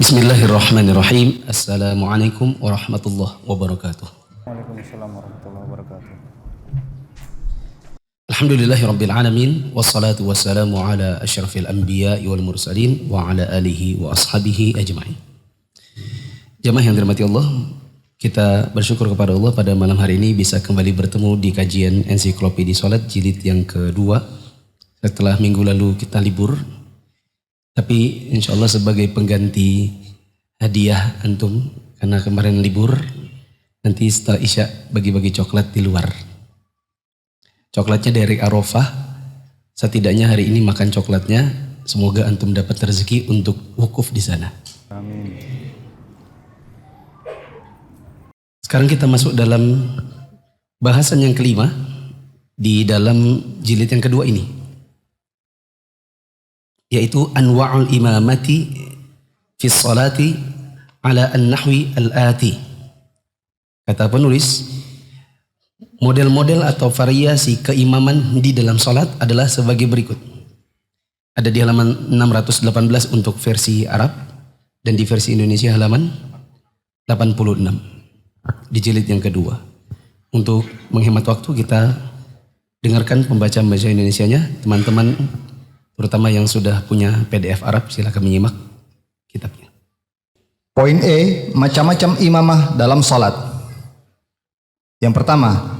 Bismillahirrahmanirrahim. Assalamualaikum warahmatullahi wabarakatuh. Waalaikumsalam warahmatullahi wabarakatuh. Alhamdulillahirabbil alamin wassalatu wassalamu ala asyrafil anbiya'i wal mursalin wa ala alihi wa ashabihi ajma'in. Jamaah yang dirahmati Allah, kita bersyukur kepada Allah pada malam hari ini bisa kembali bertemu di kajian Ensiklopedi Salat jilid yang kedua. Setelah minggu lalu kita libur, tapi insya Allah sebagai pengganti hadiah antum, karena kemarin libur, nanti setelah Isya bagi-bagi coklat di luar. Coklatnya dari Arafah, setidaknya hari ini makan coklatnya, semoga antum dapat rezeki untuk wukuf di sana. Amin. Sekarang kita masuk dalam bahasan yang kelima di dalam jilid yang kedua ini, yaitu anwa'ul imamati fi sholati ala an-nahwi al-ati. Kata penulis, model-model atau variasi keimaman di dalam sholat adalah sebagai berikut. Ada di halaman 618 untuk versi Arab, dan di versi Indonesia halaman 86 di jilid yang kedua. Untuk menghemat waktu kita dengarkan pembacaan bahasa Indonesianya. Teman-teman terutama yang sudah punya PDF Arab, silakan menyimak kitabnya. Poin E, macam-macam imamah dalam salat. Yang pertama,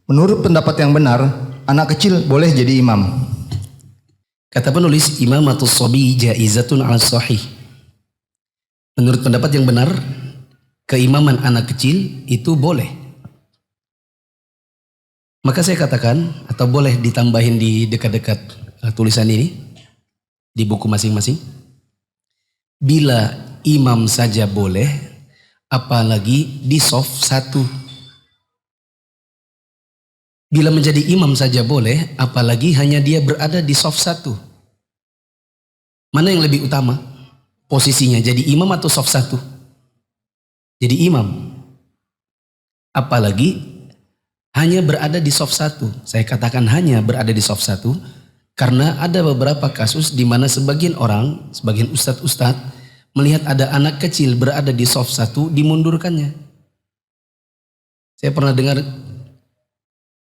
menurut pendapat yang benar, anak kecil boleh jadi imam. Kata penulis, imamatus shabi jaizatun 'ala sahih. Menurut pendapat yang benar, keimaman anak kecil itu boleh. Maka saya katakan, atau boleh ditambahin di dekat-dekat tulisan ini, di buku masing-masing, bila imam saja boleh, apalagi di shaf satu. Bila menjadi imam saja boleh, apalagi hanya dia berada di shaf satu. Mana yang lebih utama posisinya, jadi imam atau shaf satu? Jadi imam. Apalagi hanya berada di shaf satu. Saya katakan hanya berada di shaf satu, karena ada beberapa kasus di mana sebagian orang, sebagian ustadz-ustadz melihat ada anak kecil berada di shaf satu, dimundurkannya. Saya pernah dengar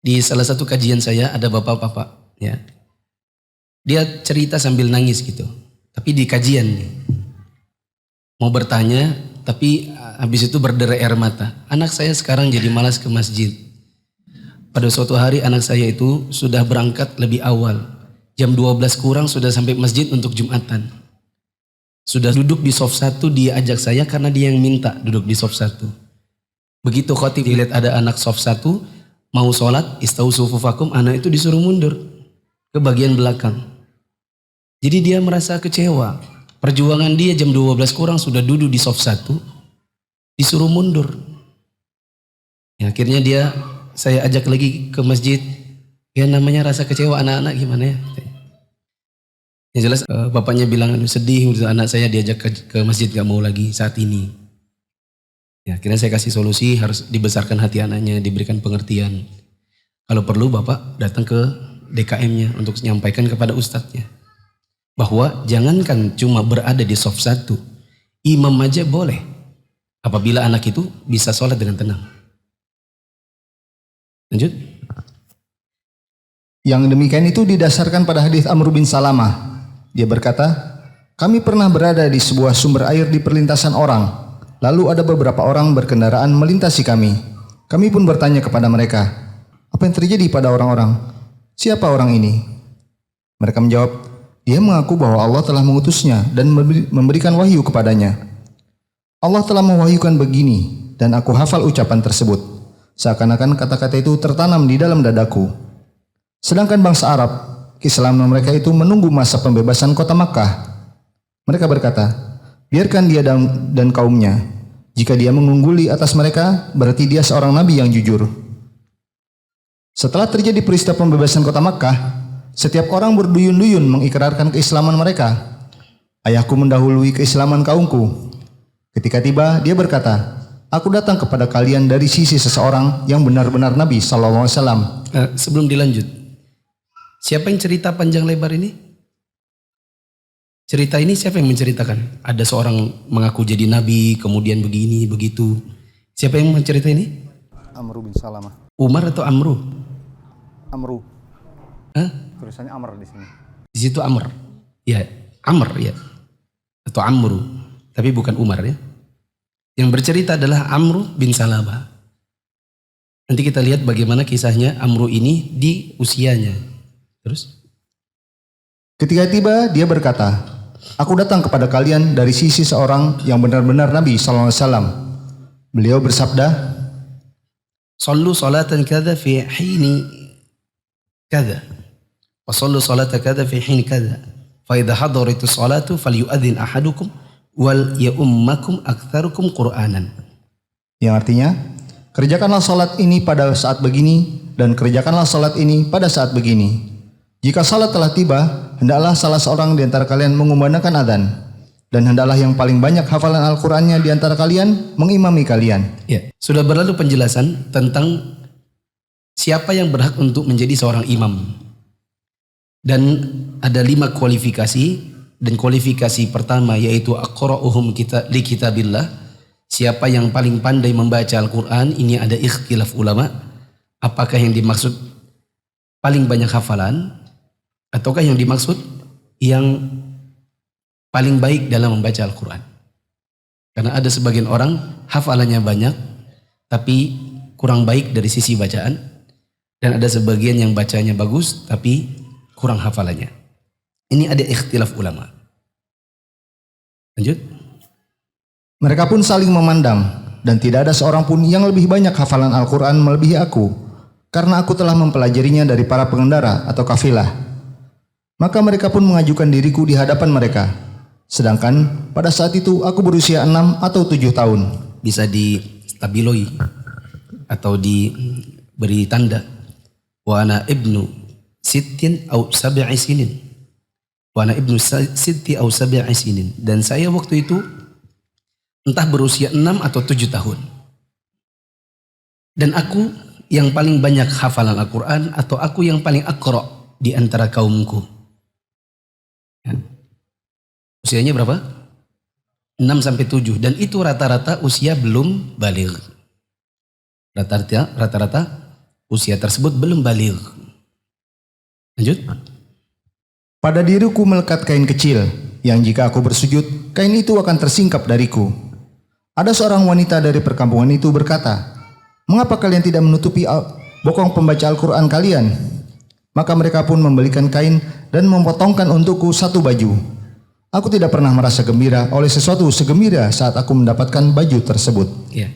di salah satu kajian saya ada bapak-bapak, ya, dia cerita sambil nangis gitu. Tapi di kajian nih, mau bertanya, tapi habis itu berderai air mata. Anak saya sekarang jadi malas ke masjid. Pada suatu hari anak saya itu sudah berangkat lebih awal. Jam 12 kurang sudah sampai masjid untuk Jumatan. Sudah duduk di shaf satu, dia ajak saya karena dia yang minta duduk di shaf satu. Begitu khotib dilihat ada anak shaf satu mau sholat, istau sufufakum, anak itu disuruh mundur ke bagian belakang. Jadi dia merasa kecewa. Perjuangan dia jam 12 kurang sudah duduk di shaf satu, disuruh mundur. Ya, akhirnya saya ajak lagi ke masjid. Ya namanya rasa kecewa anak-anak gimana ya. Yang jelas bapaknya bilang sedih, anak saya diajak ke masjid gak mau lagi saat ini. Ya, akhirnya saya kasih solusi, harus dibesarkan hati anaknya, diberikan pengertian. Kalau perlu bapak datang ke DKM-nya untuk menyampaikan kepada ustadznya, bahwa jangankan cuma berada di shaf satu, imam aja boleh apabila anak itu bisa sholat dengan tenang. Lanjut. Yang demikian itu didasarkan pada hadis Amr bin Salamah. Dia berkata, kami pernah berada di sebuah sumber air di perlintasan orang. Lalu ada beberapa orang berkendaraan melintasi kami. Kami pun bertanya kepada mereka, apa yang terjadi pada orang-orang? Siapa orang ini? Mereka menjawab, dia mengaku bahwa Allah telah mengutusnya dan memberikan wahyu kepadanya. Allah telah mewahyukan begini, dan aku hafal ucapan tersebut. Seakan-akan kata-kata itu tertanam di dalam dadaku. Sedangkan bangsa Arab, keislaman mereka itu menunggu masa pembebasan kota Makkah. Mereka berkata, biarkan dia dan kaumnya. Jika dia mengungguli atas mereka, berarti dia seorang nabi yang jujur. Setelah terjadi peristiwa pembebasan kota Makkah, setiap orang berduyun-duyun mengikrarkan keislaman mereka. Ayahku mendahului keislaman kaumku. Ketika tiba, dia berkata, aku datang kepada kalian dari sisi seseorang yang benar-benar Nabi SAW. Sebelum dilanjut, siapa yang cerita panjang lebar ini? Cerita ini siapa yang menceritakan? Ada seorang mengaku jadi nabi, kemudian begini, begitu. Siapa yang mencerita ini? Amr bin Salamah. Umar atau Amru? Amru. Hah? Tulisannya Amr di sini. Di situ Amr. Ya, Amr ya. Atau Amru. Tapi bukan Umar ya. Yang bercerita adalah Amru bin Salamah. Nanti kita lihat bagaimana kisahnya Amru ini di usianya. Terus? Ketika tiba, dia berkata, "Aku datang kepada kalian dari sisi seorang yang benar-benar Nabi SAW." Beliau bersabda, "Sallu salatan kada fi hini kada. Wa sallu salata kada fi hini kada. Fa idha hadaritus salatu falyu'adzin ahadukum wal ya'ummakum aktsarukum Qur'anan." yang artinya, kerjakanlah salat ini pada saat begini dan kerjakanlah salat ini pada saat begini. Jika salat telah tiba, hendaklah salah seorang di antara kalian mengumandangkan adzan, dan hendaklah yang paling banyak hafalan Al-Qur'annya di antara kalian mengimami kalian. Ya, sudah berlalu penjelasan tentang siapa yang berhak untuk menjadi seorang imam. Dan ada 5 kualifikasi, dan kualifikasi pertama yaitu aqra'uhum li kitabillah. Siapa yang paling pandai membaca Al-Qur'an, ini ada ikhtilaf ulama. Apakah yang dimaksud paling banyak hafalan ataukah yang dimaksud yang paling baik dalam membaca Al-Quran? Karena ada sebagian orang hafalannya banyak tapi kurang baik dari sisi bacaan, dan ada sebagian yang bacanya bagus tapi kurang hafalannya. Ini ada ikhtilaf ulama. Lanjut. Mereka pun saling memandang, dan tidak ada seorang pun yang lebih banyak hafalan Al-Quran melebihi aku, karena aku telah mempelajarinya dari para pengendara atau kafilah. Maka mereka pun mengajukan diriku di hadapan mereka. Sedangkan pada saat itu aku berusia 6 atau 7 tahun. Bisa distabiloi atau diberi tanda. Wa ana ibnu sittin au sab'i sinin. Wa ana ibnu sitti au sab'i sinin. Dan saya waktu itu entah berusia 6 atau 7 tahun. Dan aku yang paling banyak hafalan Al-Quran, atau aku yang paling aqra' di antara kaumku. Ya. Usianya berapa? 6 sampai 7, dan itu rata-rata usia belum baligh. Rata-rata usia tersebut belum baligh. Lanjut. Pada diriku melekat kain kecil, yang jika aku bersujud, kain itu akan tersingkap dariku. Ada seorang wanita dari perkampungan itu berkata, "Mengapa kalian tidak menutupi bokong pembaca Al-Quran kalian?" Maka mereka pun membelikan kain dan memotongkan untukku satu baju. Aku tidak pernah merasa gembira oleh sesuatu segembira saat aku mendapatkan baju tersebut. Ya.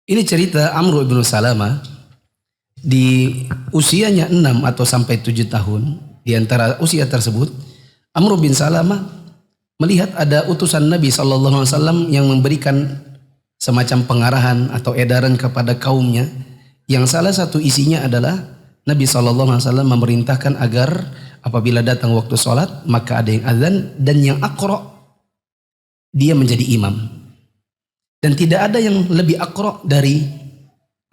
Ini cerita Amr bin Salamah di usianya 6 atau sampai 7 tahun. Di antara usia tersebut, Amr bin Salamah melihat ada utusan Nabi SAW yang memberikan semacam pengarahan atau edaran kepada kaumnya, yang salah satu isinya adalah Nabi SAW memerintahkan agar apabila datang waktu sholat, maka ada yang azan, dan yang aqra' dia menjadi imam. Dan tidak ada yang lebih aqra' dari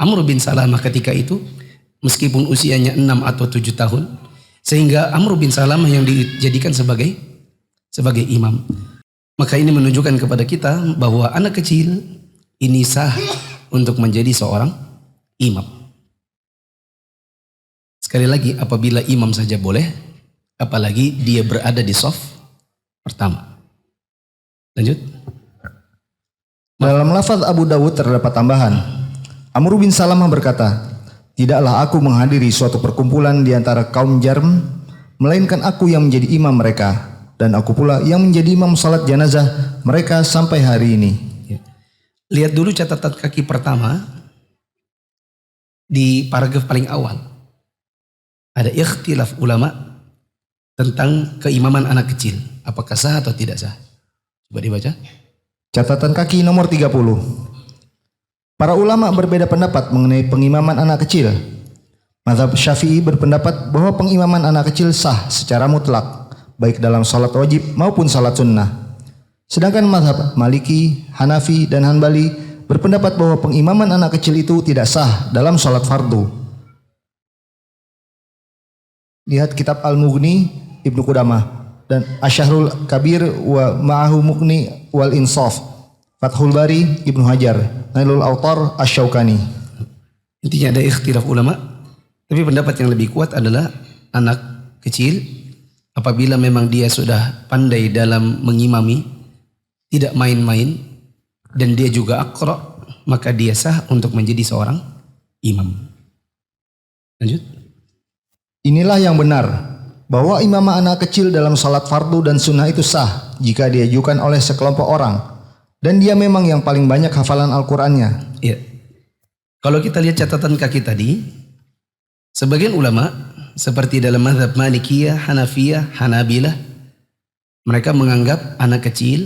Amr bin Salamah ketika itu, meskipun usianya 6 atau 7 tahun, sehingga Amr bin Salamah yang dijadikan sebagai imam. Maka ini menunjukkan kepada kita bahwa anak kecil ini sah untuk menjadi seorang imam. Sekali lagi, apabila imam saja boleh, apalagi dia berada di shaf pertama. Lanjut. Dalam lafaz Abu Dawud terdapat tambahan. Amr bin Salamah berkata, "Tidaklah aku menghadiri suatu perkumpulan di antara kaum Jarm, melainkan aku yang menjadi imam mereka, dan aku pula yang menjadi imam salat jenazah mereka sampai hari ini." Lihat dulu catatan kaki pertama di paragraf paling awal. Ada ikhtilaf ulama tentang keimaman anak kecil. Apakah sah atau tidak sah? Coba dibaca. Catatan kaki nomor 30. Para ulama berbeda pendapat mengenai pengimaman anak kecil. Mazhab Syafi'i berpendapat bahwa pengimaman anak kecil sah secara mutlak, baik dalam salat wajib maupun salat sunnah. Sedangkan mazhab Maliki, Hanafi, dan Hanbali berpendapat bahwa pengimaman anak kecil itu tidak sah dalam salat fardu. Lihat kitab Al-Mughni Ibnu Qudamah. dan Asyahrul Kabir wa Ma'ahu Muqni wal Insaf, Fathul Bari Ibnu Hajar, Nailul Autar Asy-Syaukani. Intinya ada ikhtilaf ulama, tapi pendapat yang lebih kuat adalah anak kecil apabila memang dia sudah pandai dalam mengimami, tidak main-main, dan dia juga aqra, maka dia sah untuk menjadi seorang imam. Lanjut. Inilah yang benar, bahwa imamah anak kecil dalam salat fardu dan sunnah itu sah jika diajukan oleh sekelompok orang dan dia memang yang paling banyak hafalan Al-Qur'annya. Iya. Kalau kita lihat catatan kaki tadi, sebagian ulama seperti dalam mazhab Malikiyah, Hanafiyah, Hanabilah, mereka menganggap anak kecil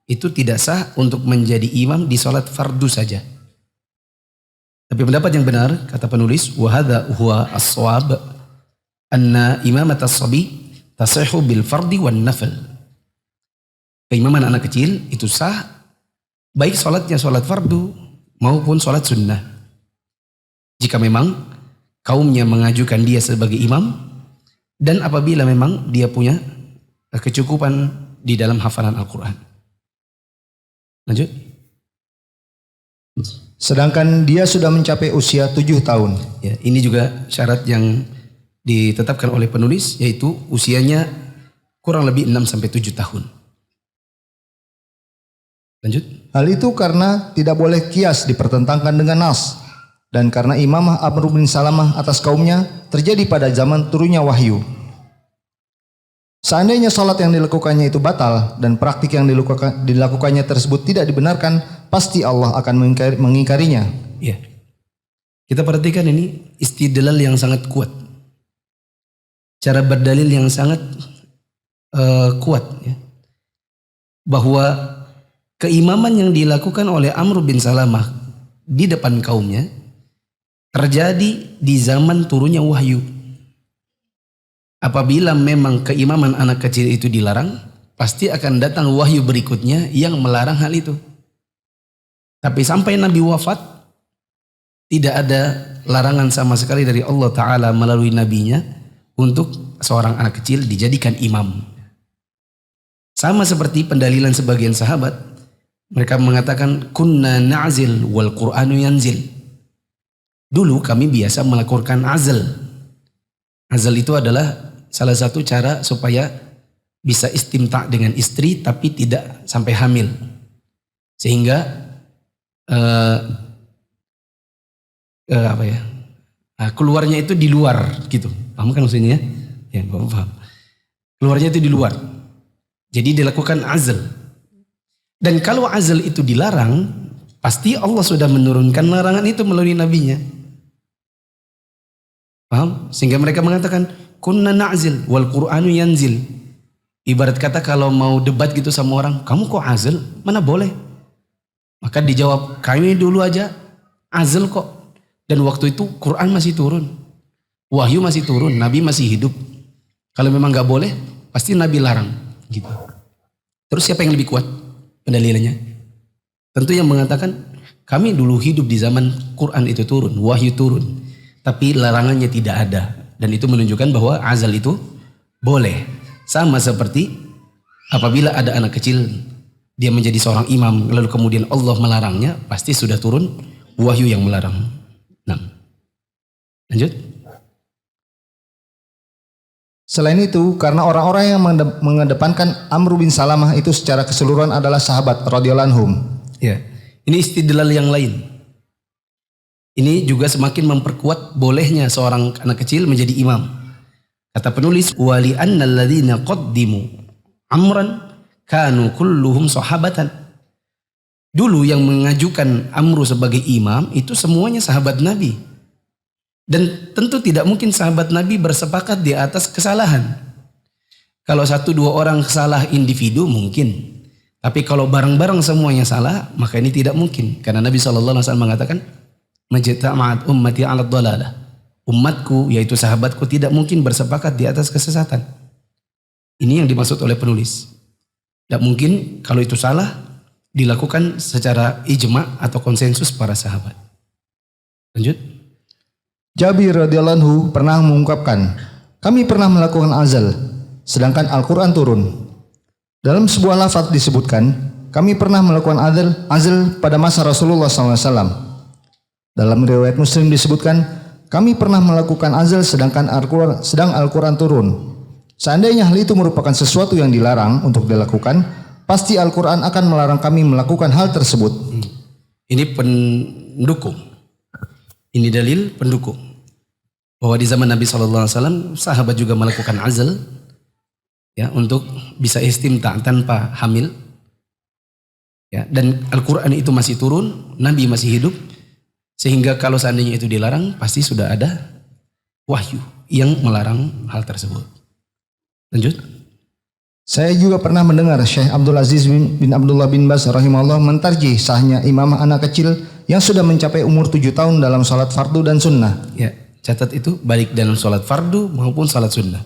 itu tidak sah untuk menjadi imam di salat fardu saja. Tapi pendapat yang benar, kata penulis, wa hadza huwa as-shawab, anna imamat as-sabi tasihhu bil fardi wan nafl. Keimaman anak kecil itu sah baik salatnya salat fardu maupun salat sunnah. Jika memang kaumnya mengajukan dia sebagai imam dan apabila memang dia punya kecukupan di dalam hafalan Al-Quran. Lanjut. Sedangkan dia sudah mencapai usia 7 tahun. Ya, ini juga syarat yang ditetapkan oleh penulis, yaitu usianya kurang lebih 6-7 tahun. Lanjut. Hal itu karena tidak boleh kias dipertentangkan dengan nas, dan karena imamah Amr bin Salamah atas kaumnya terjadi pada zaman turunnya wahyu. Seandainya salat yang dilakukannya itu batal dan praktik yang dilakukannya tersebut tidak dibenarkan, pasti Allah akan mengingkarinya. Ya. Kita perhatikan ini istidlal yang sangat kuat. Cara berdalil yang sangat kuat, ya. Bahwa keimaman yang dilakukan oleh Amr bin Salamah di depan kaumnya terjadi di zaman turunnya wahyu. Apabila memang keimaman anak kecil itu dilarang, pasti akan datang wahyu berikutnya yang melarang hal itu. Tapi sampai Nabi wafat, tidak ada larangan sama sekali dari Allah Ta'ala melalui nabinya untuk seorang anak kecil dijadikan imam. Sama seperti pendalilan sebagian sahabat, mereka mengatakan kunna na'zil wal Qur'anu yanzil. Dulu kami biasa melakukan azal. Azal itu adalah salah satu cara supaya bisa istimta dengan istri tapi tidak sampai hamil. Sehingga keluarnya itu di luar gitu. Paham kan maksudnya? Ya, paham. Keluarnya itu di luar. Jadi dilakukan azal. Dan kalau azal itu dilarang, pasti Allah sudah menurunkan larangan itu melalui nabinya. Paham? Sehingga mereka mengatakan kunna na'zil wal Qur'anu yanzil. Ibarat kata kalau mau debat gitu sama orang, kamu kok azal? Mana boleh? Maka dijawab, kami dulu aja azal kok. Dan waktu itu Quran masih turun. Wahyu masih turun, Nabi masih hidup. Kalau memang gak boleh, pasti Nabi larang. Gitu. Terus siapa yang lebih kuat pendalilannya? Tentu yang mengatakan, kami dulu hidup di zaman Quran itu turun, wahyu turun. Tapi larangannya tidak ada. Dan itu menunjukkan bahwa azal itu boleh. Sama seperti apabila ada anak kecil, dia menjadi seorang imam, lalu kemudian Allah melarangnya, pasti sudah turun wahyu yang melarang. Nah, lanjut. Selain itu, karena orang-orang yang mengedepankan Amr bin Salamah itu secara keseluruhan adalah sahabat radhiyallahu anhum. Ya, ini istidlal yang lain. Ini juga semakin memperkuat bolehnya seorang anak kecil menjadi imam. Kata penulis, wali anna alladzina qaddimu amran kanu kulluhum sahabatan. Dulu yang mengajukan Amru sebagai imam itu semuanya sahabat Nabi. Dan tentu tidak mungkin sahabat Nabi bersepakat di atas kesalahan. Kalau 1-2 orang salah individu mungkin. Tapi kalau bareng-bareng semuanya salah, maka ini tidak mungkin. Karena Nabi SAW mengatakan, majtama'at ummati 'ala dhalalah. Umatku, yaitu sahabatku, tidak mungkin bersepakat di atas kesesatan. Ini yang dimaksud oleh penulis. Tidak mungkin kalau itu salah dilakukan secara ijma atau konsensus para sahabat. Lanjut. Jabir radhiyallahu anhu pernah mengungkapkan, kami pernah melakukan azal. sedangkan Al-Quran turun. Dalam sebuah lafaz disebutkan, kami pernah melakukan azal pada masa Rasulullah SAW. Dalam riwayat Muslim disebutkan, kami pernah melakukan azal sedang Al-Quran turun. Seandainya hal itu merupakan sesuatu yang dilarang untuk dilakukan, pasti Al-Quran akan melarang kami melakukan hal tersebut. Ini pendukung. Ini dalil pendukung. Bahwa di zaman Nabi SAW, sahabat juga melakukan azal, ya, untuk bisa istimta tanpa hamil. Ya, dan Al-Quran itu masih turun, Nabi masih hidup, sehingga kalau seandainya itu dilarang, pasti sudah ada wahyu yang melarang hal tersebut. Lanjut. Saya juga pernah mendengar Syekh Abdul Aziz bin Abdullah bin Baz rahimahullah mentarjih sahnya imamah anak kecil yang sudah mencapai umur 7 tahun dalam salat fardu dan sunnah. Ya, catat itu baik dalam salat fardu maupun salat sunnah.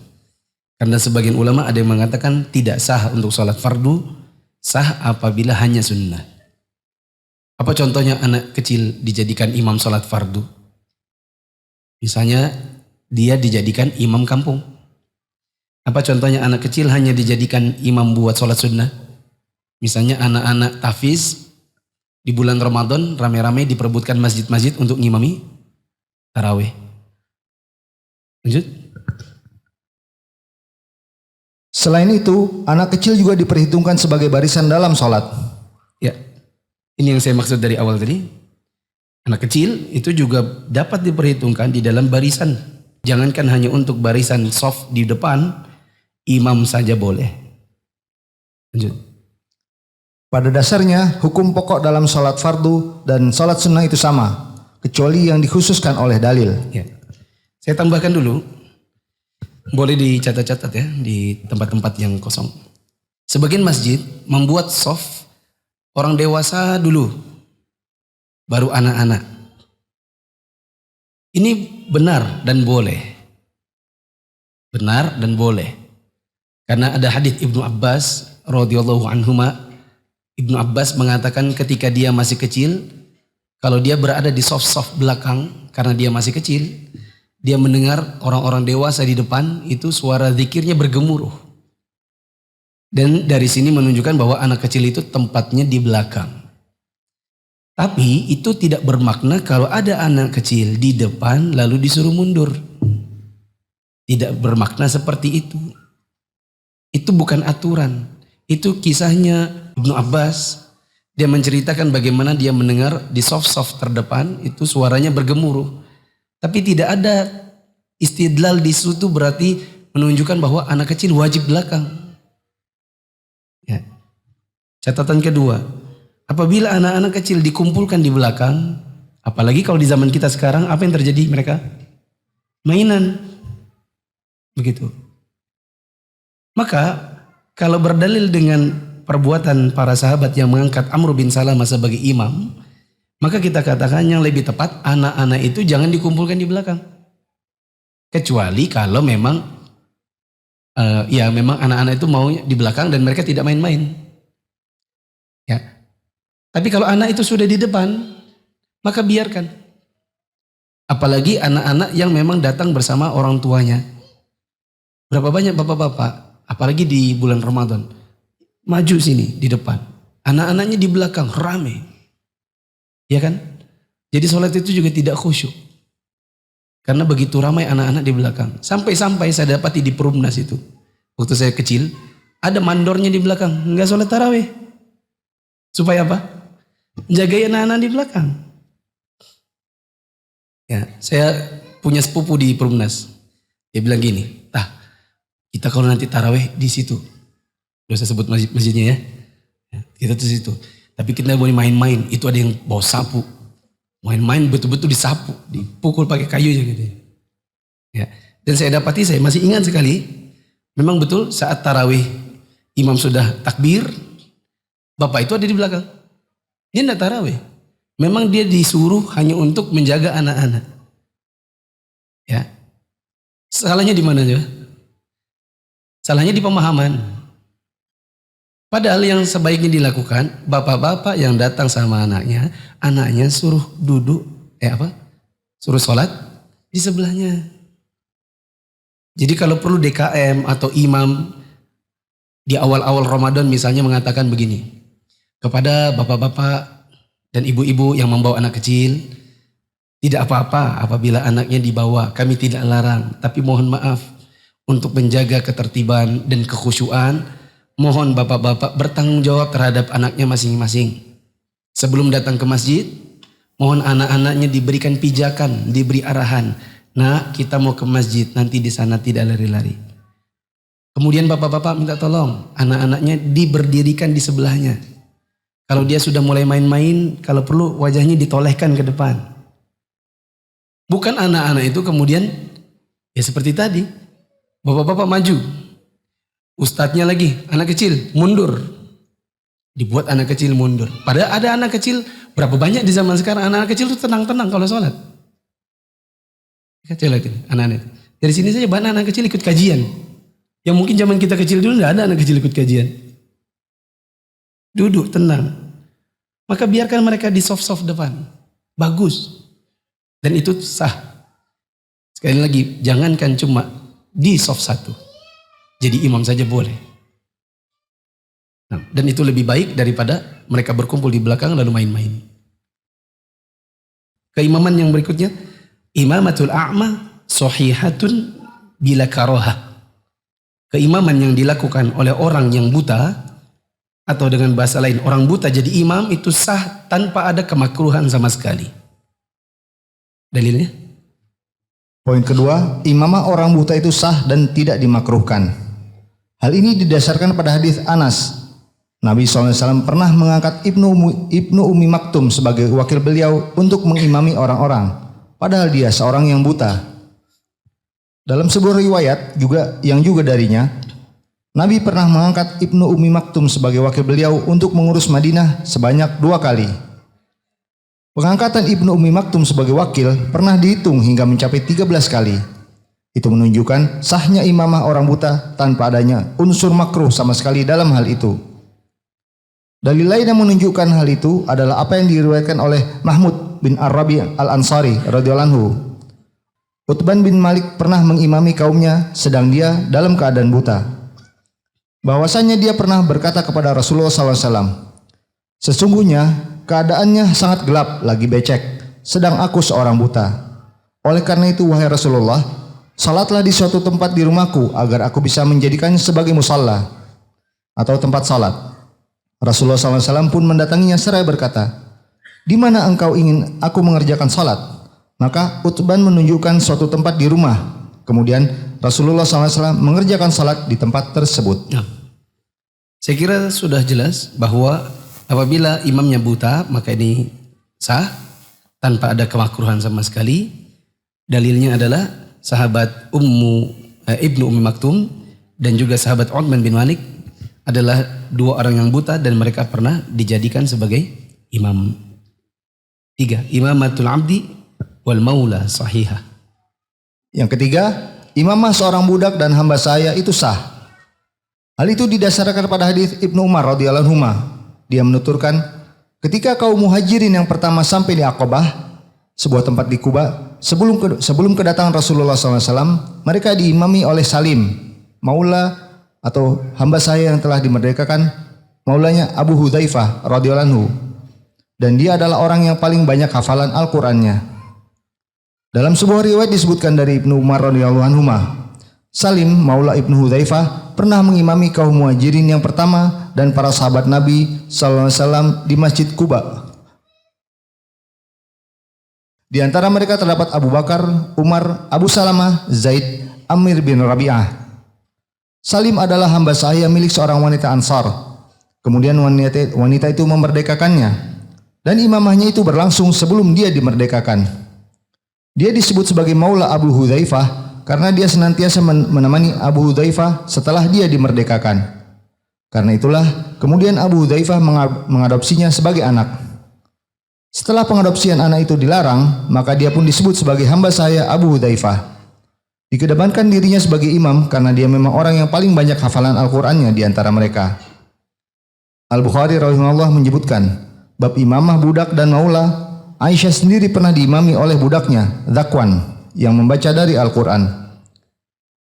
Karena sebagian ulama ada yang mengatakan tidak sah untuk salat fardu, sah apabila hanya sunnah. Apa contohnya anak kecil dijadikan imam salat fardu? Misalnya dia dijadikan imam kampung. Apa contohnya anak kecil hanya dijadikan imam buat sholat sunnah? Misalnya anak-anak tafiz di bulan Ramadan rame-rame diperebutkan masjid-masjid untuk ngimami tarawih. Lanjut. Selain itu, anak kecil juga diperhitungkan sebagai barisan dalam sholat. Ya, ini yang saya maksud dari awal tadi. Anak kecil itu juga dapat diperhitungkan di dalam barisan. Jangankan hanya untuk barisan soft di depan, imam saja boleh. Lanjut. Pada dasarnya, hukum pokok dalam sholat fardu dan sholat sunnah itu sama, kecuali yang dikhususkan oleh dalil. Ya. Saya tambahkan dulu, boleh dicatat-catat ya di tempat-tempat yang kosong. Sebagian masjid membuat soft orang dewasa dulu, baru anak-anak. Ini benar dan boleh. Benar dan boleh. Karena ada hadis Ibnu Abbas radhiyallahu anhuma, Ibnu Abbas mengatakan ketika dia masih kecil, kalau dia berada di soft belakang karena dia masih kecil, dia mendengar orang-orang dewasa di depan itu suara zikirnya bergemuruh. Dan dari sini menunjukkan bahwa anak kecil itu tempatnya di belakang. Tapi itu tidak bermakna kalau ada anak kecil di depan lalu disuruh mundur. Tidak bermakna seperti itu. Itu bukan aturan. Itu kisahnya Ibnu Abbas. Dia menceritakan bagaimana dia mendengar di soft terdepan itu suaranya bergemuruh. Tapi tidak ada istidlal di situ berarti menunjukkan bahwa anak kecil wajib belakang. Ya. Catatan kedua, apabila anak-anak kecil dikumpulkan di belakang, apalagi kalau di zaman kita sekarang, apa yang terjadi mereka? Mainan. Begitu. Maka kalau berdalil dengan perbuatan para sahabat yang mengangkat Amr bin Salamah sebagai imam, maka kita katakan yang lebih tepat anak-anak itu jangan dikumpulkan di belakang. Kecuali kalau memang memang anak-anak itu mau di belakang dan mereka tidak main-main. Ya. Tapi kalau anak itu sudah di depan, maka biarkan. Apalagi anak-anak yang memang datang bersama orang tuanya. Berapa banyak bapak-bapak apalagi di bulan Ramadan, maju sini di depan, anak-anaknya di belakang rame, ya kan? Jadi sholat itu juga tidak khusyuk, karena begitu ramai anak-anak di belakang. Sampai-sampai saya dapati di Perumnas itu, waktu saya kecil, ada mandornya di belakang, nggak sholat tarawih, supaya apa? Jagai anak-anak di belakang. Ya, saya punya sepupu di Perumnas, dia bilang gini, kita kalau nanti taraweh di situ, gak usah sebut masjidnya ya, kita di situ. Tapi kita boleh main-main, itu ada yang bawa sapu, main-main betul-betul disapu, dipukul pakai kayu aja gitu. Ya. Dan saya dapati, saya masih ingat sekali, memang betul saat tarawih imam sudah takbir, bapak itu ada di belakang. Dia tidak tarawih, memang dia disuruh hanya untuk menjaga anak-anak. Ya, salahnya di mana juga? Salahnya di pemahaman. Padahal yang sebaiknya dilakukan, bapak-bapak yang datang sama anaknya suruh duduk, suruh sholat di sebelahnya. Jadi kalau perlu DKM atau imam di awal-awal Ramadan misalnya mengatakan begini, kepada bapak-bapak dan ibu-ibu yang membawa anak kecil, tidak apa-apa apabila anaknya dibawa, kami tidak larang, tapi mohon maaf untuk menjaga ketertiban dan kekhusyuan, mohon bapak-bapak bertanggung jawab terhadap anaknya masing-masing. Sebelum datang ke masjid, mohon anak-anaknya diberikan pijakan, diberi arahan. Nah, kita mau ke masjid, nanti di sana tidak lari-lari. Kemudian bapak-bapak minta tolong, anak-anaknya diberdirikan di sebelahnya. Kalau dia sudah mulai main-main, kalau perlu wajahnya ditolehkan ke depan. Bukan anak-anak itu kemudian, ya seperti tadi, bapak-bapak maju. Ustadznya lagi, anak kecil, mundur. Dibuat anak kecil mundur. Padahal ada anak kecil, berapa banyak di zaman sekarang, anak-anak kecil itu tenang-tenang kalau sholat. Kecil lagi, anak-anak. Dari sini saja banyak anak kecil ikut kajian. Yang mungkin zaman kita kecil dulu tidak ada anak kecil ikut kajian. Duduk tenang. Maka biarkan mereka di soft-soft depan. Bagus. Dan itu sah. Sekali lagi, jangankan cuma di soft satu. Jadi imam saja boleh. Nah, dan itu lebih baik daripada mereka berkumpul di belakang lalu main-main. Keimaman yang berikutnya, imamatul a'ma sahihatun bila karoha. Keimaman yang dilakukan oleh orang yang buta, atau dengan bahasa lain orang buta jadi imam, itu sah tanpa ada kemakruhan sama sekali. Dalilnya? Poin kedua, imamah orang buta itu sah dan tidak dimakruhkan. Hal ini didasarkan pada hadis Anas. Nabi SAW pernah mengangkat Ibnu Ummi Maktum sebagai wakil beliau untuk mengimami orang-orang, padahal dia seorang yang buta. Dalam sebuah riwayat yang juga darinya, Nabi pernah mengangkat Ibnu Ummi Maktum sebagai wakil beliau untuk mengurus Madinah sebanyak 2 kali. Pengangkatan Ibnu Ummi Maktum sebagai wakil pernah dihitung hingga mencapai 13 kali. Itu menunjukkan sahnya imamah orang buta tanpa adanya unsur makruh sama sekali dalam hal itu. Dalil lain yang menunjukkan hal itu adalah apa yang diriwayatkan oleh Mahmud bin Ar-Rabi Al-Ansari radhiyallahu anhu. Utban bin Malik pernah mengimami kaumnya sedang dia dalam keadaan buta. Bahwasanya dia pernah berkata kepada Rasulullah SAW, sesungguhnya keadaannya sangat gelap, lagi becek, sedang aku seorang buta. Oleh karena itu, wahai Rasulullah, salatlah di suatu tempat di rumahku agar aku bisa menjadikannya sebagai musalla atau tempat salat. Rasulullah SAW pun mendatanginya seraya berkata, di mana engkau ingin aku mengerjakan salat? Maka Utban menunjukkan suatu tempat di rumah. Kemudian Rasulullah SAW mengerjakan salat di tempat tersebut. Nah, saya kira sudah jelas bahwa apabila imamnya buta, maka ini sah tanpa ada kemakruhan sama sekali. Dalilnya adalah sahabat Ibnu Ummi Maktum dan juga sahabat Utban bin Malik adalah 2 orang yang buta dan mereka pernah dijadikan sebagai imam. 3. Imamatul abdi wal maula sahihah. Yang ketiga, imamah seorang budak dan hamba sahaya itu sah. Hal itu didasarkan pada hadis Ibnu Umar radhiyallahu anhu. Dia menuturkan, ketika kaum muhajirin yang pertama sampai di Aqabah, sebuah tempat di Kuba, sebelum kedatangan Rasulullah SAW, mereka diimami oleh Salim, maula atau hamba sahaya yang telah dimerdekakan, maulanya Abu Hudzaifah radhiyallahu anhu. Dan dia adalah orang yang paling banyak hafalan Al-Qur'annya. Dalam sebuah riwayat disebutkan dari Ibnu Umar radhiyallahu anhu, Salim maula Ibnu Hudzaifah pernah mengimami kaum muhajirin yang pertama dan para sahabat Nabi sallallahu alaihi wasallam di Masjid Quba. Di antara mereka terdapat Abu Bakar, Umar, Abu Salamah, Zaid, Amir bin Rabi'ah. Salim adalah hamba sahaya milik seorang wanita Ansar. Kemudian wanita itu memerdekakannya dan imamahnya itu berlangsung sebelum dia dimerdekakan. Dia disebut sebagai maula Abu Hudzaifah karena dia senantiasa menemani Abu Hudzaifah setelah dia dimerdekakan. Karena itulah kemudian Abu Hudzaifah mengadopsinya sebagai anak. Setelah pengadopsian anak itu dilarang, maka dia pun disebut sebagai hamba sahaya Abu Hudzaifah. Dikedepankan dirinya sebagai imam karena dia memang orang yang paling banyak hafalan Al-Qur'annya di antara mereka. Al-Bukhari rahimahullah menyebutkan bab imamah budak dan maula. Aisyah sendiri pernah diimami oleh budaknya, Zakwan, yang membaca dari Al-Quran.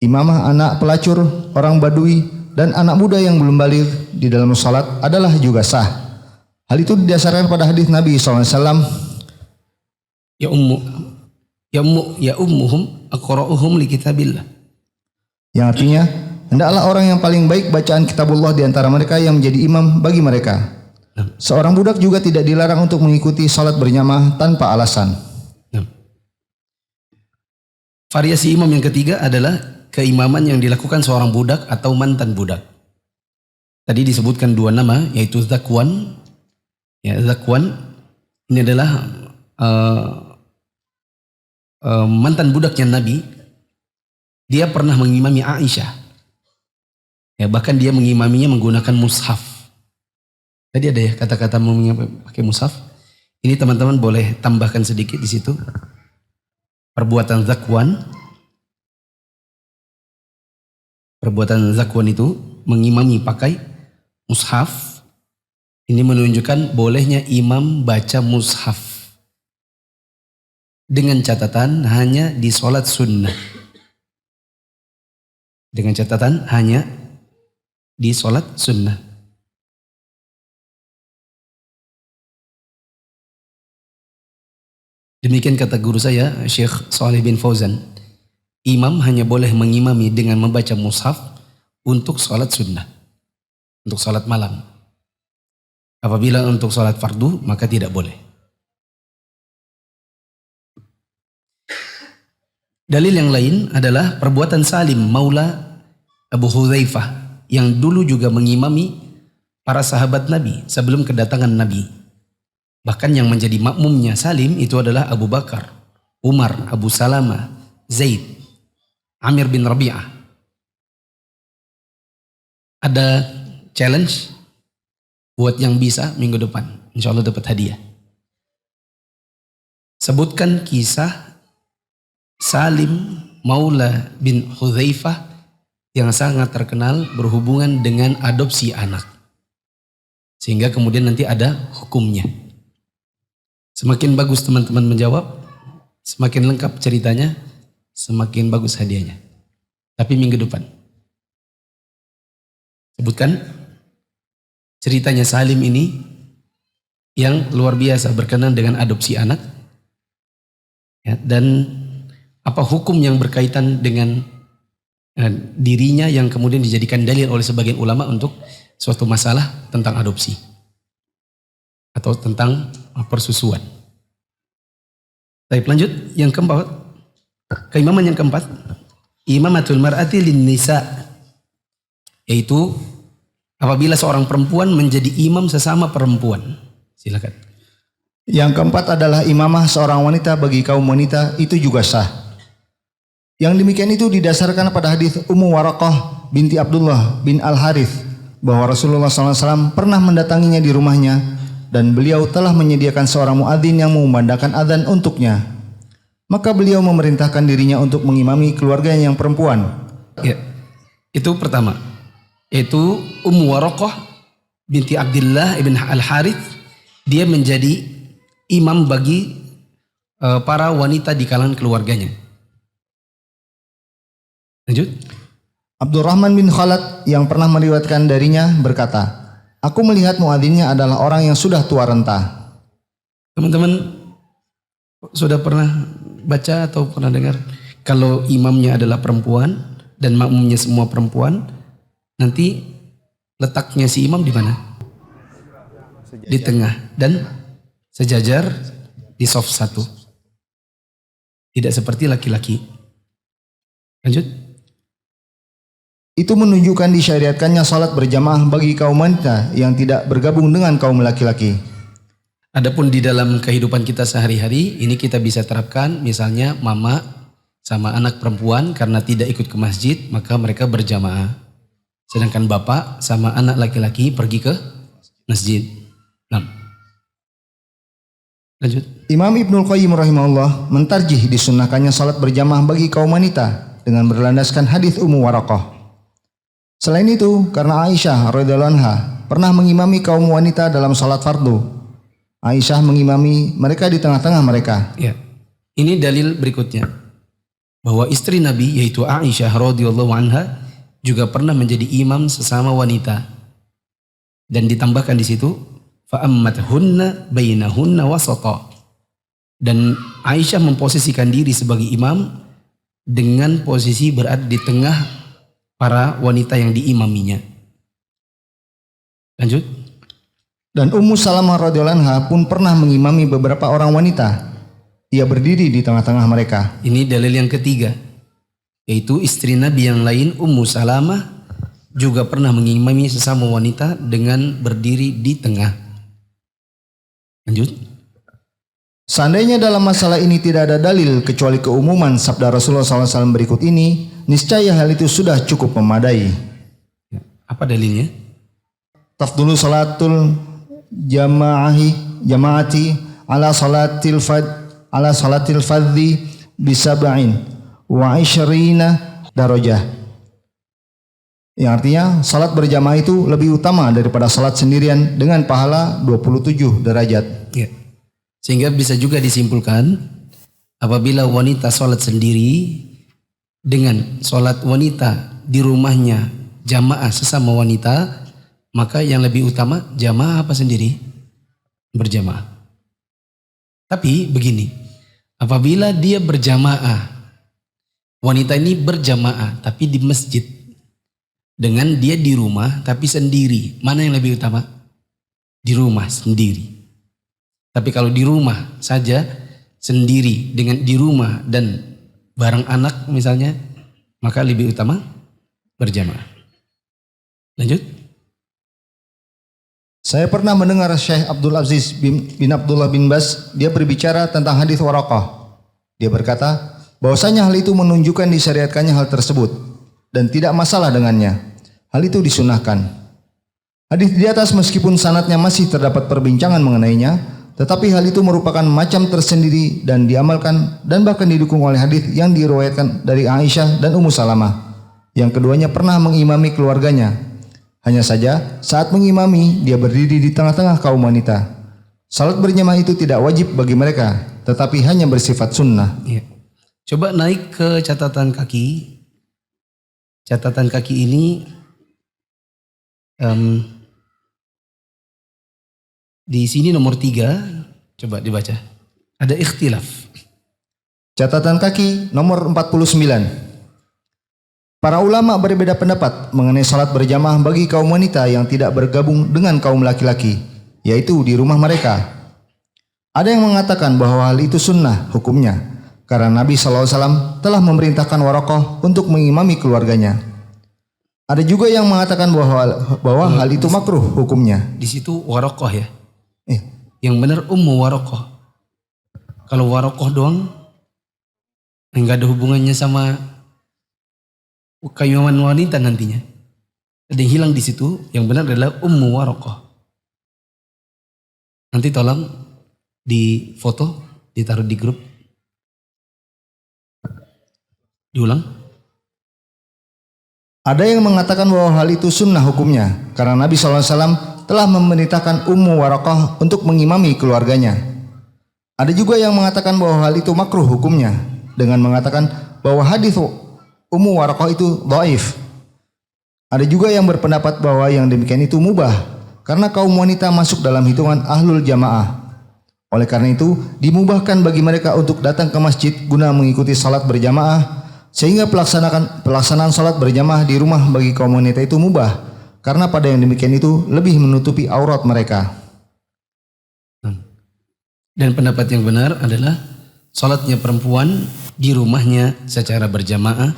imamah anak pelacur, orang badui, dan anak muda yang belum baligh di dalam salat adalah juga sah. Hal itu didasarkan pada hadis Nabi SAW ya ummuhum aqra'uhum li kitabillah. yang artinya, hendaklah orang yang paling baik bacaan kitabullah di antara mereka yang menjadi imam bagi mereka. Seorang budak juga tidak dilarang untuk mengikuti salat berjamaah tanpa alasan. Variasi imam yang ketiga adalah keimaman yang dilakukan seorang budak atau mantan budak. Tadi disebutkan dua nama, yaitu Zakwan. Ya, Zakwan ini adalah mantan budaknya Nabi. Dia pernah mengimami Aisyah. Ya, bahkan dia mengimaminya menggunakan mushaf. Tadi ada ya kata-kata pakai mushaf. Ini teman-teman boleh tambahkan sedikit di situ. Perbuatan Zakwan itu mengimami pakai mushaf. Ini menunjukkan bolehnya imam baca mushaf. Dengan catatan hanya di sholat sunnah. Dengan catatan hanya di sholat sunnah. Demikian kata guru saya, Syekh Shalih bin Fauzan. Imam hanya boleh mengimami dengan membaca mushaf untuk sholat sunnah. Untuk sholat malam. Apabila untuk sholat fardu, maka tidak boleh. Dalil yang lain adalah perbuatan Salim Maula Abu Hudzaifah yang dulu juga mengimami para sahabat Nabi sebelum kedatangan Nabi. Bahkan yang menjadi makmumnya Salim itu adalah Abu Bakar, Umar, Abu Salamah, Zaid, Amir bin Rabi'ah. Ada challenge buat yang bisa minggu depan. Insya Allah dapat hadiah. Sebutkan kisah Salim Maula bin Hudzaifah yang sangat terkenal berhubungan dengan adopsi anak. Sehingga kemudian nanti ada hukumnya. Semakin bagus teman-teman menjawab, semakin lengkap ceritanya, semakin bagus hadiahnya. Tapi minggu depan. Sebutkan ceritanya Salim ini yang luar biasa berkenan dengan adopsi anak. Ya, dan apa hukum yang berkaitan dengan dirinya yang kemudian dijadikan dalil oleh sebagian ulama untuk suatu masalah tentang adopsi atau tentang persusuan. Baik, lanjut yang keempat. Keimaman yang keempat, imamatul mar'ati lin nisa, yaitu apabila seorang perempuan menjadi imam sesama perempuan. Silakan. Yang keempat adalah imamah seorang wanita bagi kaum wanita, itu juga sah. Yang demikian itu didasarkan pada hadis Ummu Waraqah binti Abdullah bin Al-Harith bahwa Rasulullah SAW pernah mendatanginya di rumahnya dan beliau telah menyediakan seorang muadzin yang mengumandangkan adzan untuknya. Maka beliau memerintahkan dirinya untuk mengimami keluarganya yang perempuan. Ya, itu pertama. Itu Ummu Waraqah binti Abdullah ibn Al-Harith. Dia menjadi imam bagi para wanita di kalangan keluarganya. Lanjut. Abdurrahman bin Khalad yang pernah meriwayatkan darinya berkata, aku melihat muadzinnya adalah orang yang sudah tua renta. Teman-teman sudah pernah baca atau pernah dengar kalau imamnya adalah perempuan dan makmumnya semua perempuan, nanti letaknya si imam di mana? Di tengah dan sejajar di saf satu. Tidak seperti laki-laki. Lanjut. Itu menunjukkan disyariatkannya salat berjamaah bagi kaum wanita yang tidak bergabung dengan kaum laki-laki. Adapun di dalam kehidupan kita sehari-hari, ini kita bisa terapkan, misalnya mama sama anak perempuan karena tidak ikut ke masjid, maka mereka berjamaah. Sedangkan bapak sama anak laki-laki pergi ke masjid. Nah. Lanjut. Imam Ibnul Qayyim rahimahullah mentarjih disunnahkannya salat berjamaah bagi kaum wanita dengan berlandaskan hadis Ummu Waraqah. Selain itu, karena Aisyah radhiyallahu anha pernah mengimami kaum wanita dalam salat fardu. Aisyah mengimami mereka di tengah-tengah mereka. Ya. Ini dalil berikutnya. bahwa istri Nabi yaitu Aisyah radhiyallahu anha juga pernah menjadi imam sesama wanita. Dan ditambahkan di situ fa'ammathunna bainahunna wasata. Dan Aisyah memposisikan diri sebagai imam dengan posisi berada di tengah para wanita yang diimaminya. Lanjut. Dan Ummu Salamah radhiyallahu anha pun pernah mengimami beberapa orang wanita. Ia berdiri di tengah-tengah mereka. Ini dalil yang ketiga, yaitu istri Nabi yang lain Ummu Salamah juga pernah mengimami sesama wanita dengan berdiri di tengah. Lanjut. Seandainya dalam masalah ini tidak ada dalil kecuali keumuman sabda Rasulullah SAW berikut ini, niscaya hal itu sudah cukup memadai. Apa dalilnya? Tafdulu salatul jamaati ala salatil fadhi bisab'in wa isyrina darajah. Yang artinya salat berjamaah itu lebih utama daripada salat sendirian dengan pahala 27 derajat. Ya. Sehingga bisa juga disimpulkan apabila wanita sholat sendiri dengan sholat wanita di rumahnya jamaah sesama wanita, maka yang lebih utama jamaah apa sendiri? Berjamaah. Tapi begini, apabila dia berjamaah, wanita ini berjamaah tapi di masjid, dengan dia di rumah tapi sendiri, mana yang lebih utama? Di rumah sendiri. Tapi kalau di rumah saja sendiri dengan di rumah dan bareng anak misalnya, maka lebih utama berjamaah. Lanjut. Saya pernah mendengar Syekh Abdul Aziz bin Abdullah bin Bas, dia berbicara tentang hadis Waraqah. Dia berkata, bahwasanya hal itu menunjukkan disyariatkannya hal tersebut dan tidak masalah dengannya. Hal itu disunahkan. Hadis di atas meskipun sanadnya masih terdapat perbincangan mengenainya, tetapi hal itu merupakan macam tersendiri dan diamalkan dan bahkan didukung oleh hadis yang diriwayatkan dari Aisyah dan Ummu Salamah, yang keduanya pernah mengimami keluarganya. Hanya saja saat mengimami dia berdiri di tengah-tengah kaum wanita. Salat berjamaah itu tidak wajib bagi mereka, tetapi hanya bersifat sunnah. Ya. Coba naik ke catatan kaki. Catatan kaki ini di sini nomor 3, coba dibaca. Ada ikhtilaf. Catatan kaki nomor 49. Para ulama berbeda pendapat mengenai salat berjamaah bagi kaum wanita yang tidak bergabung dengan kaum laki-laki, yaitu di rumah mereka. Ada yang mengatakan bahwa hal itu sunnah hukumnya, karena Nabi SAW telah memerintahkan Waraqah untuk mengimami keluarganya. Ada juga yang mengatakan bahwa hal itu makruh hukumnya. Di situ Waraqah ya. Yang benar Ummu Waraqah. Kalau Waraqah doang enggak ada hubungannya sama kayuman wanita nantinya. Ada yang hilang di situ, yang benar adalah Ummu Waraqah. Nanti tolong di foto, ditaruh di grup. Diulang. Ada yang mengatakan bahwa hal itu sunnah hukumnya, karena Nabi SAW telah memerintahkan Ummu Waraqah untuk mengimami keluarganya. Ada juga yang mengatakan bahwa hal itu makruh hukumnya, dengan mengatakan bahwa hadis Ummu Waraqah itu dhaif. Ada juga yang berpendapat bahwa yang demikian itu mubah, karena kaum wanita masuk dalam hitungan ahlul jamaah. Oleh karena itu, dimubahkan bagi mereka untuk datang ke masjid guna mengikuti salat berjamaah, sehingga pelaksanaan salat berjamaah di rumah bagi kaum wanita itu mubah. Karena pada yang demikian itu lebih menutupi aurat mereka. Dan pendapat yang benar adalah salatnya perempuan di rumahnya secara berjamaah,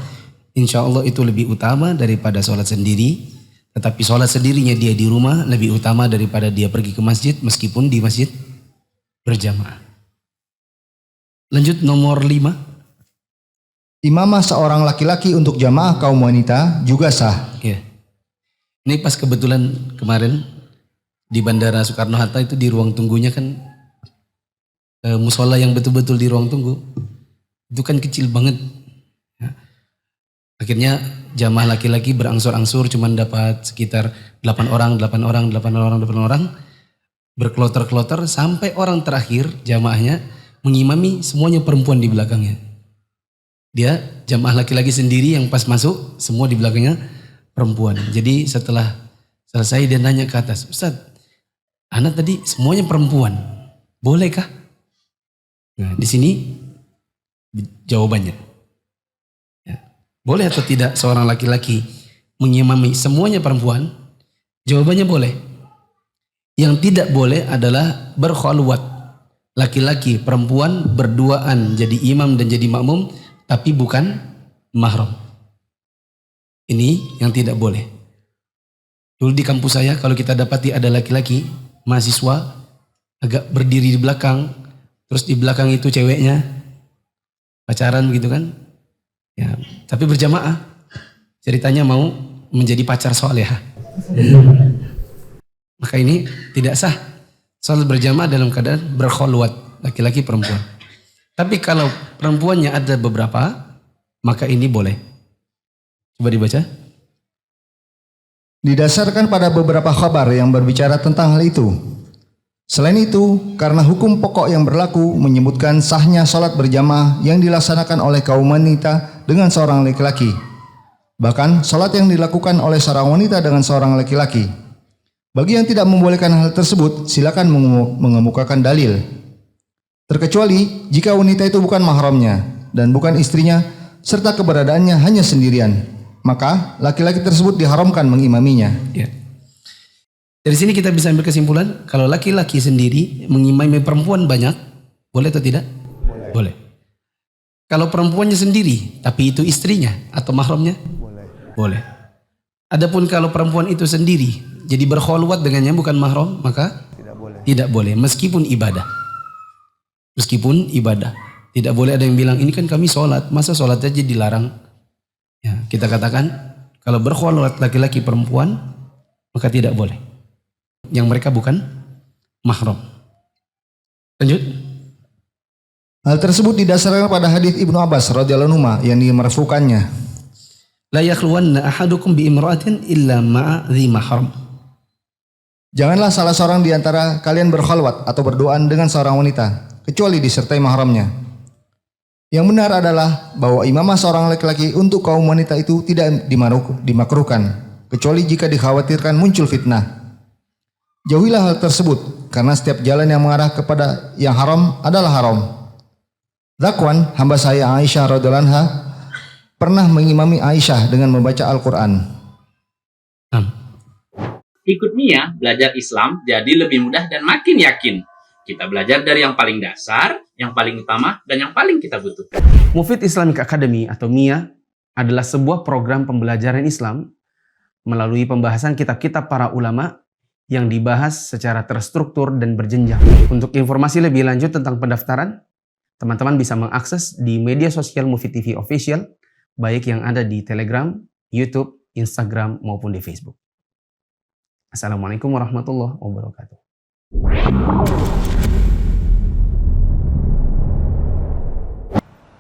insya Allah itu lebih utama daripada salat sendiri. Tetapi salat sendirinya dia di rumah lebih utama daripada dia pergi ke masjid meskipun di masjid berjamaah. Lanjut nomor 5. Imamah seorang laki-laki untuk jamaah kaum wanita juga sah. Ya. Ini pas kebetulan kemarin di Bandara Soekarno-Hatta itu di ruang tunggunya kan musola yang betul-betul di ruang tunggu itu kan kecil banget. Ya. Akhirnya jamaah laki-laki berangsur-angsur cuman dapat sekitar 8 orang, berkloter-kloter sampai orang terakhir jamaahnya mengimami semuanya perempuan di belakangnya. Dia jamaah laki-laki sendiri, yang pas masuk semua di belakangnya perempuan. Jadi setelah selesai dia nanya ke atas, Ustaz, anak tadi semuanya perempuan, bolehkah? Nah, di sini jawabannya, ya, boleh atau tidak seorang laki-laki mengimami semuanya perempuan? Jawabannya boleh. Yang tidak boleh adalah berkhalwat, laki-laki perempuan berduaan jadi imam dan jadi makmum, tapi bukan mahram. Ini yang tidak boleh. Dulu di kampus saya kalau kita dapati ada laki-laki mahasiswa agak berdiri di belakang, terus di belakang itu ceweknya pacaran begitu kan, ya, tapi berjamaah, ceritanya mau menjadi pacar solehah. Maka ini tidak sah. Salat berjamaah dalam keadaan berkhalwat, laki-laki perempuan. Tapi kalau perempuannya ada beberapa, maka ini boleh. Coba dibaca. Didasarkan pada beberapa khabar yang berbicara tentang hal itu. Selain itu, karena hukum pokok yang berlaku menyebutkan sahnya salat berjamaah yang dilaksanakan oleh kaum wanita dengan seorang laki-laki. Bahkan salat yang dilakukan oleh seorang wanita dengan seorang laki-laki. Bagi yang tidak membolehkan hal tersebut, silakan mengemukakan dalil. Terkecuali jika wanita itu bukan mahramnya dan bukan istrinya, serta keberadaannya hanya sendirian, maka laki-laki tersebut diharamkan mengimaminya. Ya. Dari sini kita bisa ambil kesimpulan, kalau laki-laki sendiri mengimami perempuan banyak, boleh atau tidak? Boleh. Kalau perempuannya sendiri, tapi itu istrinya atau mahramnya? Boleh. Adapun kalau perempuan itu sendiri, jadi berkhalwat dengannya bukan mahram, maka tidak boleh. Meskipun ibadah. Meskipun ibadah. Tidak boleh ada yang bilang, ini kan kami sholat, masa sholat aja dilarang? Ya, kita katakan, kalau berkhalwat laki-laki perempuan, maka tidak boleh. Yang mereka bukan mahram. Lanjut. Hal tersebut didasarkan pada hadis Ibnu Abbas radhiyallahu anhu yang dimarfukannya. La yakhluwanna ahadukum bi imra'atin illa ma'a dhi mahram. Janganlah salah seorang di antara kalian berkhalwat atau berduaan dengan seorang wanita, kecuali disertai mahramnya. Yang benar adalah bahwa imamah seorang laki-laki untuk kaum wanita itu tidak dimakruhkan, kecuali jika dikhawatirkan muncul fitnah. Jauhilah hal tersebut, karena setiap jalan yang mengarah kepada yang haram adalah haram. Zakwan, hamba saya Aisyah radhiyallahu anha, pernah mengimami Aisyah dengan membaca Al-Quran. Ikut Mia belajar Islam jadi lebih mudah dan makin yakin. Kita belajar dari yang paling dasar, yang paling utama, dan yang paling kita butuhkan. Mufid Islamic Academy atau MIA adalah sebuah program pembelajaran Islam melalui pembahasan kitab-kitab para ulama yang dibahas secara terstruktur dan berjenjang. Untuk informasi lebih lanjut tentang pendaftaran, teman-teman bisa mengakses di media sosial Mufid TV Official, baik yang ada di Telegram, YouTube, Instagram, maupun di Facebook. Assalamualaikum warahmatullahi wabarakatuh.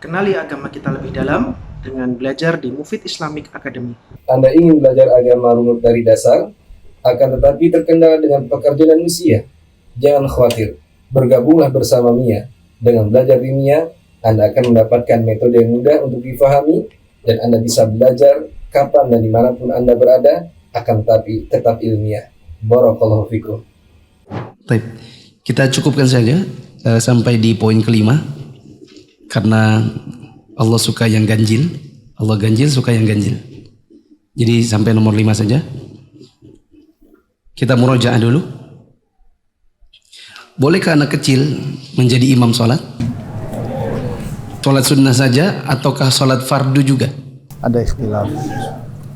Kenali agama kita lebih dalam dengan belajar di Mufid Islamic Academy. Anda ingin belajar agama runut dari dasar, akan tetapi terkendala dengan pekerjaan usia? Jangan khawatir, bergabunglah bersama Mia. Dengan belajar di Mia, Anda akan mendapatkan metode yang mudah untuk difahami, dan Anda bisa belajar kapan dan dimanapun Anda berada, akan tetapi tetap ilmiah. Barakallahu fikum. Baik, kita cukupkan saja sampai di poin kelima, karena Allah suka yang ganjil, Allah ganjil suka yang ganjil. Jadi sampai nomor 5 saja. Kita murojaah dulu. Bolehkah anak kecil menjadi imam sholat? Sholat sunnah saja ataukah sholat fardu juga? Ada ikhtilaf.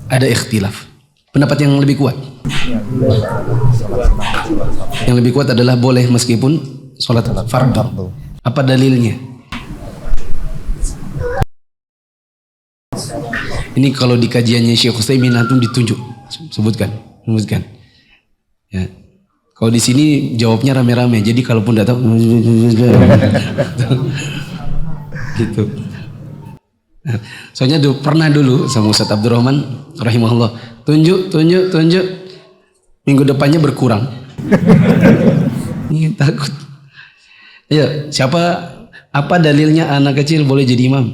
Ada ikhtilaf. Pendapat yang lebih kuat? Yang lebih kuat adalah boleh meskipun sholat fardu. Apa dalilnya? Ini kalau di kajiannya Syekh Utsaimin antum ditunjuk, sebutkan. Ya. Kalau di sini jawabnya rame-rame. Jadi kalaupun datang gitu. Soalnya pernah dulu sama Ustaz Abdurrahman rahimahullah, tunjuk. Minggu depannya berkurang. Ini takut. Ya, apa dalilnya anak kecil boleh jadi imam?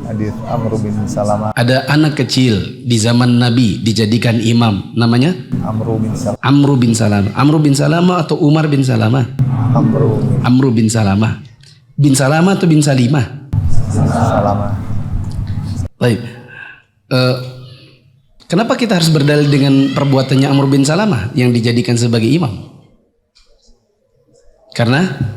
Hadis Amr bin Salamah. Ada anak kecil di zaman Nabi dijadikan imam, namanya Amr bin Salamah. Amr bin Salamah. Amr bin Salamah atau Umar bin Salamah? Amr bin Salamah. Bin Salamah atau bin Salimah? Salamah. Baik. Kenapa kita harus berdalil dengan perbuatannya Amr bin Salamah yang dijadikan sebagai imam? Karena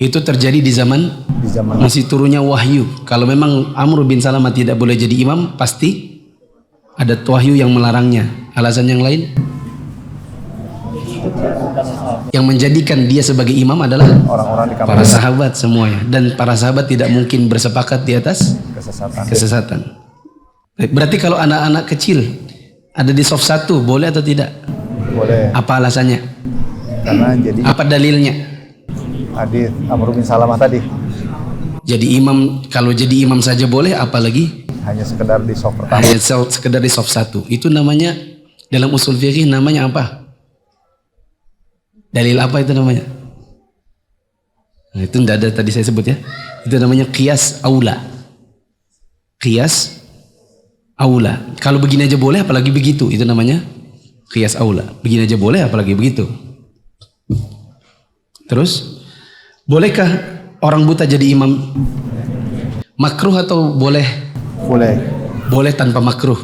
itu terjadi di zaman masih turunnya wahyu. Kalau memang Amr bin Salamah tidak boleh jadi imam, pasti ada wahyu yang melarangnya. Alasan yang lain? Yang menjadikan dia sebagai imam adalah Orang-orang di para sahabat semuanya. Dan para sahabat tidak mungkin bersepakat di atas kesesatan. Berarti kalau anak-anak kecil ada di soft 1 boleh atau tidak? Boleh. Apa alasannya? Karena jadi Apa dalilnya? hadis Amr bin Salamah tadi Jadi imam, kalau jadi imam saja boleh, apalagi hanya sekedar di soft pertama. hanya sekedar di soft 1. Itu namanya dalam usul fikih namanya apa? Dalil apa itu namanya? Nah, itu tidak ada tadi saya sebut ya. Itu namanya qiyas aula. Qiyas aula. Kalau begini aja boleh, apalagi begitu. Itu namanya qiyas aula. Begini aja boleh, apalagi begitu. Terus, bolehkah orang buta jadi imam? Makruh atau boleh? Boleh. Boleh tanpa makruh.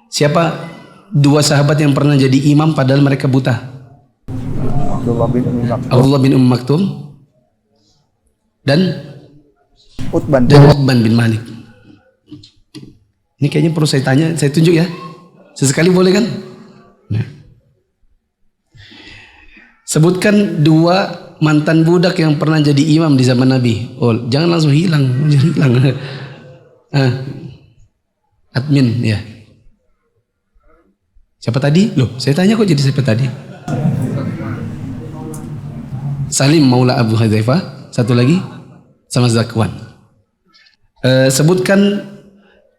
Siapa 2 sahabat yang pernah jadi imam padahal mereka buta? Abdullah bin Umi Maktum. Abdullah bin Maktum dan Utban. Uthman bin Malik. Ini kayaknya perlu saya tanya, saya tunjuk ya. Sesekali boleh kan? Nah. Sebutkan 2 mantan budak yang pernah jadi imam di zaman Nabi. Oh, jangan langsung hilang. Admin ya. Siapa tadi? Loh, saya tanya kok jadi siapa tadi? Salim Maula Abu Hudzaifah. Satu lagi sama Zakwan. Sebutkan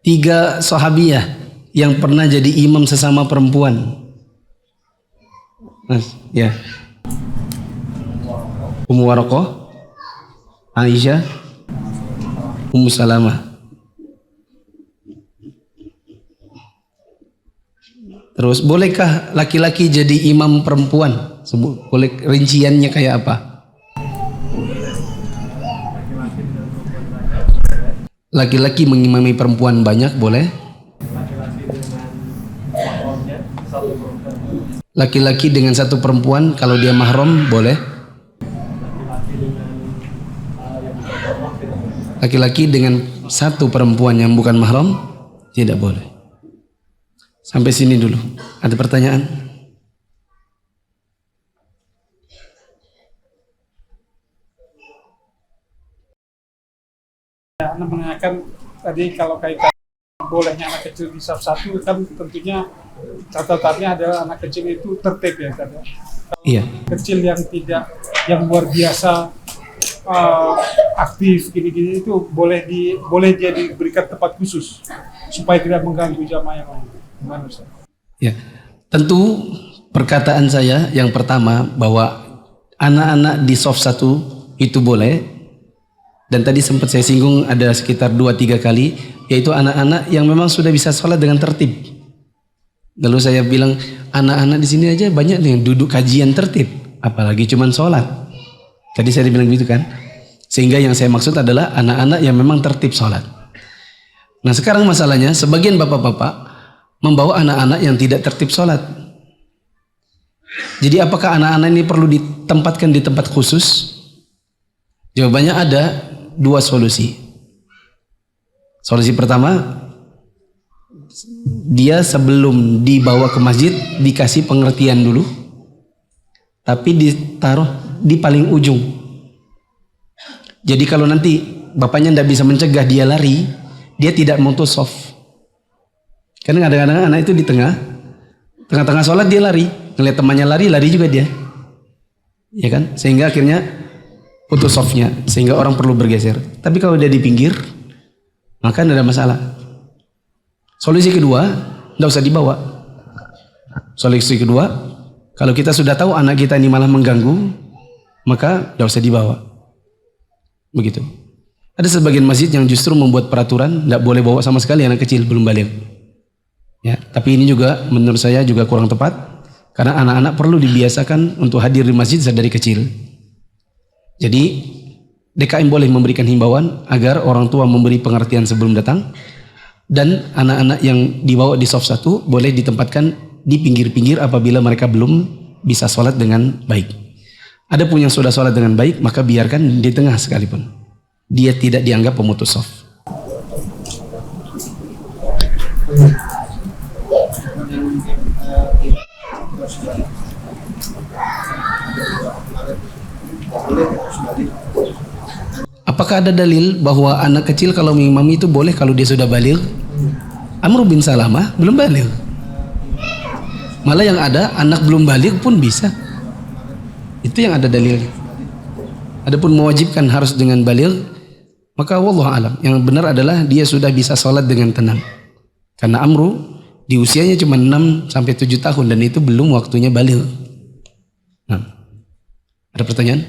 3 sahabiyah yang pernah jadi imam sesama perempuan. Mas, ya. Ummu Waraqah, Aisyah, Ummu Salamah. Terus, bolehkah laki-laki jadi imam perempuan? Boleh, rinciannya kayak apa? Laki-laki mengimami perempuan banyak boleh? Laki-laki dengan 1 perempuan kalau dia mahram boleh? Laki-laki dengan 1 perempuan yang bukan mahram tidak boleh. Sampai sini dulu. Ada pertanyaan? Anda menanyakan tadi kalau kaitan bolehnya anak kecil di saf 1 kan tentunya catatannya adalah anak kecil itu tertib ya kan. Iya. Kecil yang tidak yang luar biasa aktif gini-gini itu boleh dia diberikan tempat khusus supaya tidak mengganggu jamaah yang lain. Gimana Ustaz? Ya. Tentu perkataan saya yang pertama bahwa anak-anak di soft 1 itu boleh. Dan tadi sempat saya singgung ada sekitar 2-3 kali, yaitu anak-anak yang memang sudah bisa sholat dengan tertib. Lalu saya bilang, anak-anak di sini aja banyak yang duduk kajian tertib, apalagi cuman sholat. Tadi saya bilang gitu kan. Sehingga yang saya maksud adalah anak-anak yang memang tertib sholat. Nah sekarang masalahnya, sebagian bapak-bapak membawa anak-anak yang tidak tertib sholat. Jadi apakah anak-anak ini perlu ditempatkan di tempat khusus? Jawabannya ada 2 solusi. Solusi pertama, dia sebelum dibawa ke masjid dikasih pengertian dulu, tapi ditaruh di paling ujung. Jadi kalau nanti bapaknya tidak bisa mencegah dia lari, dia tidak mutus soft. Karena kadang-kadang anak itu di tengah-tengah sholat dia lari, ngeliat temannya lari juga dia, ya kan? Sehingga akhirnya putus softnya, sehingga orang perlu bergeser. Tapi kalau dia di pinggir, maka tidak ada masalah. Solusi kedua, tidak usah dibawa. Solusi kedua, kalau kita sudah tahu anak kita ini malah mengganggu, maka tidak usah dibawa. Begitu. Ada sebagian masjid yang justru membuat peraturan tidak boleh bawa sama sekali anak kecil belum balik. Ya, tapi ini juga menurut saya juga kurang tepat karena anak-anak perlu dibiasakan untuk hadir di masjid dari kecil. Jadi DKM boleh memberikan himbauan agar orang tua memberi pengertian sebelum datang dan anak-anak yang dibawa di soft 1 boleh ditempatkan di pinggir-pinggir apabila mereka belum bisa sholat dengan baik. Adapun yang sudah sholat dengan baik maka biarkan di tengah sekalipun. Dia tidak dianggap pemutus soft. Apakah ada dalil bahwa anak kecil kalau mengimami itu boleh kalau dia sudah baligh? Amr bin Salamah belum baligh. Malah yang ada anak belum baligh pun bisa. Itu yang ada dalilnya. Adapun mewajibkan harus dengan baligh, maka wallahu alam. Yang benar adalah dia sudah bisa sholat dengan tenang. Karena Amru di usianya cuma 6 sampai 7 tahun dan itu belum waktunya baligh. Nah, ada pertanyaan?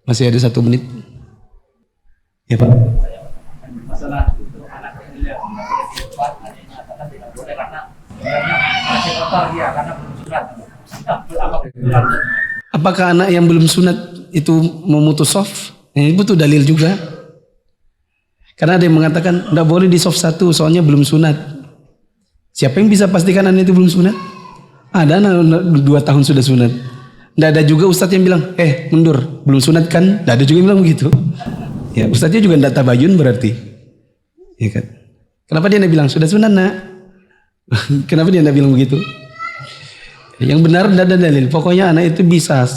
Masih ada 1 menit. Ya Pak. Masalah itu anak kecil yang cepat nyatakan tidak boleh karena masih kotor dia karena belum sunat. Apakah anak yang belum sunat itu memutus soft? Ini butuh dalil juga. Karena ada yang mengatakan tidak boleh di soft 1 soalnya belum sunat. Siapa yang bisa pastikan anak itu belum sunat? Ada anak 2 tahun sudah sunat. Tidak ada juga ustadz yang bilang, mundur, belum sunat kan? Tidak ada juga yang bilang begitu. Ya, ustadznya juga tidak tabayun berarti. Ya kan? Kenapa dia tidak bilang sudah sunat nak? Kenapa dia tidak bilang begitu? Yang benar tidak ada dalil. Pokoknya anak itu bisa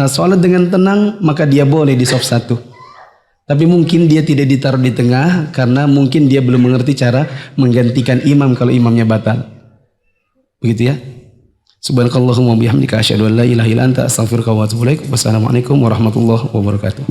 sholat dengan tenang maka dia boleh di soft 1. Tapi mungkin dia tidak ditaruh di tengah karena mungkin dia belum mengerti cara menggantikan imam kalau imamnya batal. Begitu ya. Subhanakallahumma bihamdika asyhadu an la ilaha illa anta astaghfiruka wa atubu ilaik. Wassalamualaikum warahmatullahi wabarakatuh.